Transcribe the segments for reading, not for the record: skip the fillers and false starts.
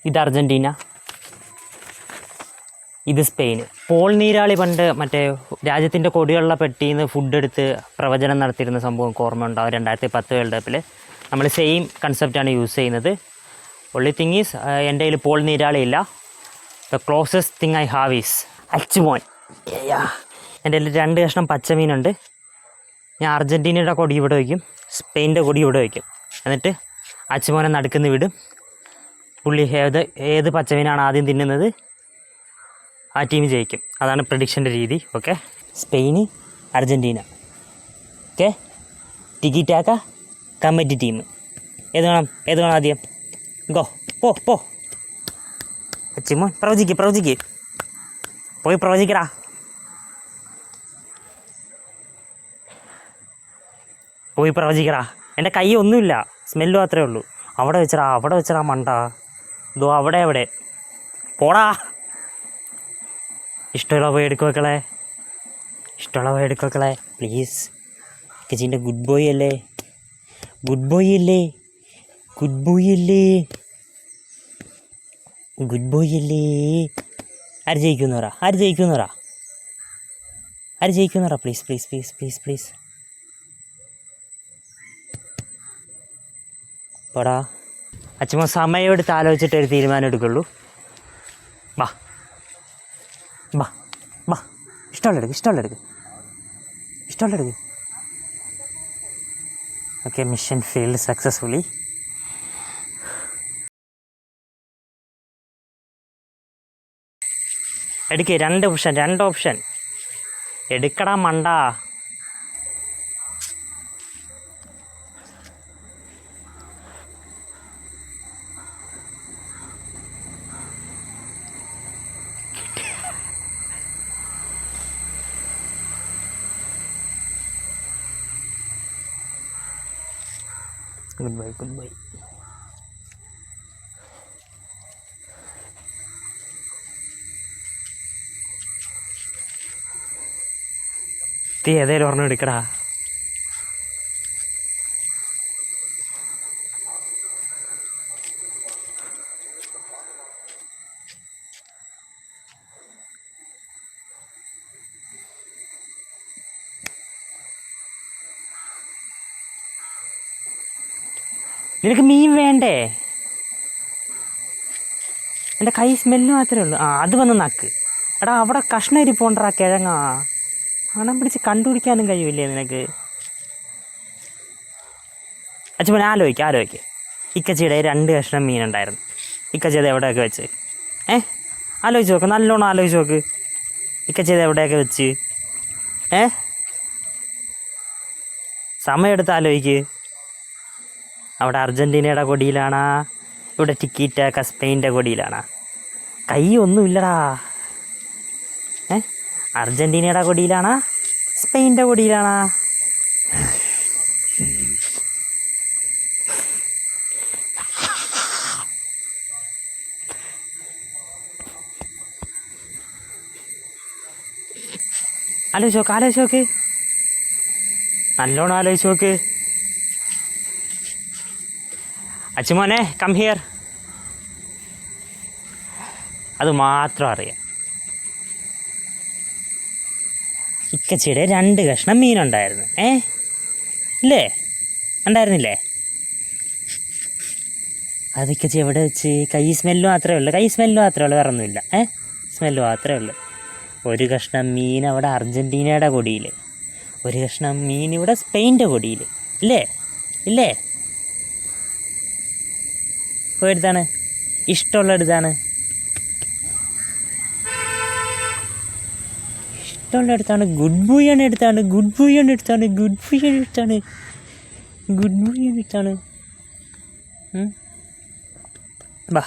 ഇത് അർജൻറ്റീന, ഇത് Spain. Paul നീരാളി പണ്ട് മറ്റേ രാജ്യത്തിൻ്റെ കൊടിയുള്ള പെട്ടിയിൽ നിന്ന് ഫുഡ് എടുത്ത് പ്രവചനം നടത്തിയിരുന്ന സംഭവം ഓർമ്മ ഉണ്ടാവും. 2010 വേൾഡ് കപ്പിൽ നമ്മൾ സെയിം കൺസെപ്റ്റാണ് യൂസ് ചെയ്യുന്നത്. ഒൺലി തിങ് ഈസ് എൻ്റെ കയ്യിൽ പോൾ നീരാളി ഇല്ല. The closest thing I have is Achumon. എൻ്റെ കയ്യിൽ 2 കഷ്ണം പച്ചമീനുണ്ട്. ഞാൻ അർജൻറ്റീനയുടെ കൊടി ഇവിടെ വയ്ക്കും, സ്പെയിൻ്റെ കൊടി ഇവിടെ വയ്ക്കും. എന്നിട്ട് അച്ചുമോനെ നടുക്കുന്ന വിടും. പുള്ളി ഏത് പച്ചമീനാണ് ആദ്യം തിന്നുന്നത് ആ ടീം ജയിക്കും. അതാണ് പ്രഡിക്ഷൻ്റെ രീതി. Okay, Spain Argentina. Okay, tiki taka committee team. ഏത് വേണം ആദ്യം? ഗോ, പോ അച്ചുമോൻ. പ്രവചിക്ക്, പോയി പ്രവചിക്കടാ. എൻ്റെ കൈ ഒന്നുമില്ല, സ്മെല്ല് മാത്രമേ ഉള്ളൂ. അവിടെ വെച്ചടാ മണ്ട. ഇതോ അവിടെ പോടാ. ഇഷ്ടമുള്ള പോയി എടുക്കുക മക്കളെ, പ്ലീസ്. കച്ചിൻ്റെ ഗുഡ് ബോയ് അല്ലേ. ആര് ജയിക്കുന്നവരാ പ്ലീസ്. പോടാ. അച്ഛമ്മ സമയം എടുത്ത് ആലോചിച്ചിട്ട് ഒരു തീരുമാനം എടുക്കുള്ളൂ. വാ, ഇഷ്ടമുള്ള എടുക്ക്. Okay, mission failed successfully. എടുക്ക്. 2 ഓപ്ഷൻ എടുക്കടാ മണ്ട. Good bye. തീ ഏതേലും ഒരെണ്ണം എടുക്കടാ. നിനക്ക് മീൻ വേണ്ടേ? എൻ്റെ കൈ സ്മെല്ല് മാത്രമേ ഉള്ളൂ. അത് വന്ന് നക്ക്. എടാ, അവിടെ കഷ്ണം ഇരിപ്പോണ്ടറാ കിഴങ്ങാ. മണം പിടിച്ച് കണ്ടുപിടിക്കാനും കഴിയില്ലേ നിനക്ക്? അച്ഛൻ ആലോചിക്ക്. ഇക്കച്ചിയുടെ 2 കഷ്ണം മീനുണ്ടായിരുന്നു. ഇക്കച്ചത് എവിടെയൊക്കെ വെച്ച്? ആലോചിച്ച് നോക്ക്, നല്ലോണം ആലോചിച്ച് നോക്ക്. ഇക്കച്ചത് എവിടെയൊക്കെ വെച്ച്? സമയമെടുത്ത് ആലോചിക്ക്. അവിടെ അർജൻറ്റീനയുടെ കൊടിയിലാണാ, ഇവിടെ ടിക്കി ടാക്ക സ്പെയിൻ്റെ കൊടിയിലാണാ? കൈ ഒന്നുമില്ലടാ. അർജൻറ്റീനയുടെ കൊടിയിലാണാ, സ്പെയിൻ്റെ കൊടിയിലാണാ? ആലോചിച്ച് നോക്ക്. നല്ലോണം ആലോചിച്ച് നോക്ക്. അച്ചുമോനെ, കം ഹിയർ. അത് മാത്രം അറിയാം. ഇക്കച്ചിയുടെ 2 കഷ്ണം മീനുണ്ടായിരുന്നു. ഇല്ലേ? ഉണ്ടായിരുന്നില്ലേ? അത് ഇക്കച്ചി എവിടെ വെച്ച്? കൈ സ്മെല്ല് മാത്രമേ ഉള്ളൂ, വേറെ ഒന്നുമില്ല. സ്മെല്ല് മാത്രമേ ഉള്ളൂ. 1 കഷ്ണം മീൻ അവിടെ അർജൻറ്റീനയുടെ കൊടിയിൽ, 1 കഷ്ണം മീൻ ഇവിടെ സ്പെയിൻ്റെ കൊടിയിൽ. ഇല്ലേ? ഇപ്പോൾ എടുത്താണ് ഇഷ്ടമുള്ള എടുത്താണ്. ഗുഡ് ബോയാണ് എടുത്താണ്. ബാ.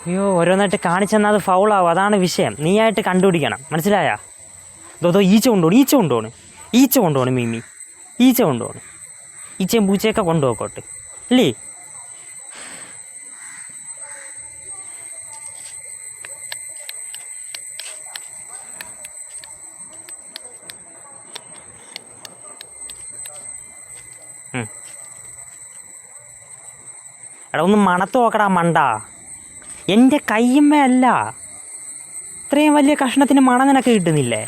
അയ്യോ, ഓരോന്നായിട്ട് കാണിച്ചെന്നാൽ അത് ഫൗളാവും. അതാണ് വിഷയം. നീയായിട്ട് കണ്ടുപിടിക്കണം, മനസ്സിലായാ? ഈച്ച കൊണ്ടുപോണ് മീമി. ഈച്ചയും പൂച്ചയൊക്കെ കൊണ്ടുപോക്കോട്ടെ അല്ലേ? എടാ ഒന്ന് മണത്ത് നോക്കടാ മണ്ട. എൻ്റെ കയ്യമ്മ അല്ല, ഇത്രയും വലിയ കഷ്ണത്തിന് മണം നിനക്ക് കിട്ടുന്നില്ലേ?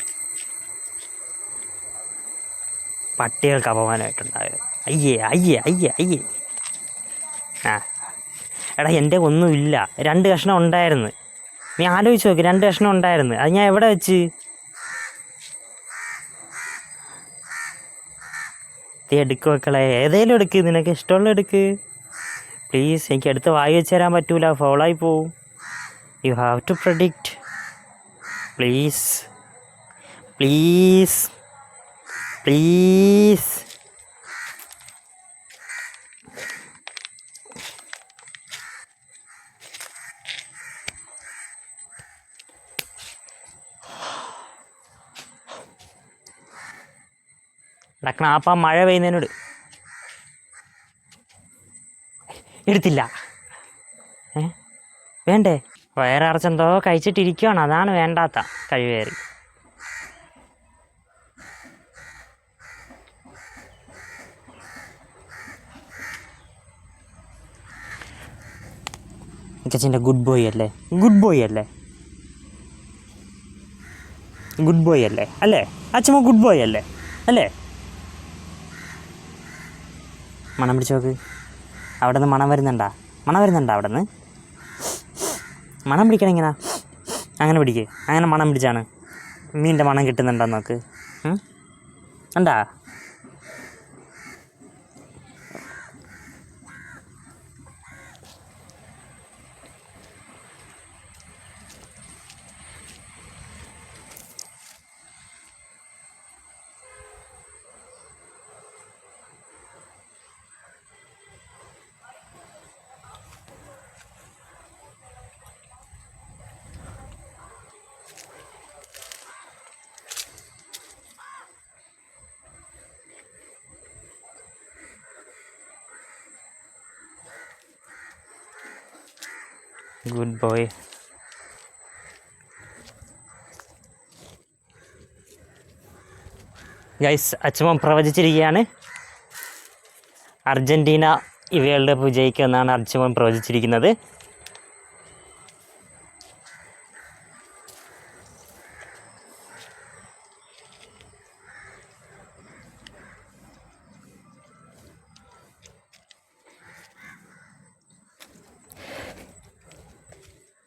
പട്ടികൾക്ക് അപമാനമായിട്ടുണ്ടായത്. അയ്യേ അയ്യേ അയ്യേ അയ്യേ. ആ എടാ എൻ്റെ ഒന്നുമില്ല, 2 കഷ്ണം ഉണ്ടായിരുന്നു. നീ ആലോചിച്ച് നോക്ക്, 2 കഷ്ണം ഉണ്ടായിരുന്നു. അത് ഞാൻ എവിടെ വെച്ച്? എടുക്ക് മക്കളെ, ഏതേലും എടുക്ക്, നിനക്ക് ഇഷ്ടമുള്ള എടുക്ക് പ്ലീസ്. എനിക്ക് അടുത്ത് വായി വെച്ച് തരാൻ പറ്റൂല, ഫോളായി പോവും. You have to predict please please please. ഡക്കണാപ്പ മഴ പെയ്യുന്നതിനോട് എടുത്തില്ല. വേണ്ടേ? വയറിറച്ചെന്തോ കഴിച്ചിട്ടിരിക്കുകയാണ്, അതാണ് വേണ്ടാത്ത കഴിവേറി. അച്ഛൻ്റെ ഗുഡ് ബോയ് അല്ലേ? ഗുഡ് ബോയ് അല്ലേ? ഗുഡ് ബോയ് അല്ലേ? അല്ലേ അച്ഛമ്മ? ഗുഡ് ബോയ് അല്ലേ? അല്ലേ? മണം പിടിച്ച് നോക്ക്. അവിടെ നിന്ന് മണം വരുന്നുണ്ടാ? മണം വരുന്നുണ്ടോ അവിടെ നിന്ന്? മണം പിടിക്കണം ഇങ്ങനെ, അങ്ങനെ പിടിക്ക്. അങ്ങനെ മണം പിടിച്ചാണ് മീനിൻ്റെ മണം കിട്ടുന്നുണ്ടോ നോക്ക്. ഉണ്ടാ? Good boy. ഗൈസ്, അച്ഛമ്മ പ്രവചിച്ചിരിക്കുകയാണ്, അർജൻറ്റീന ഈ വേൾഡ് കപ്പ് വിജയിക്കുമെന്നാണ് അച്ഛമ്മ പ്രവചിച്ചിരിക്കുന്നത്.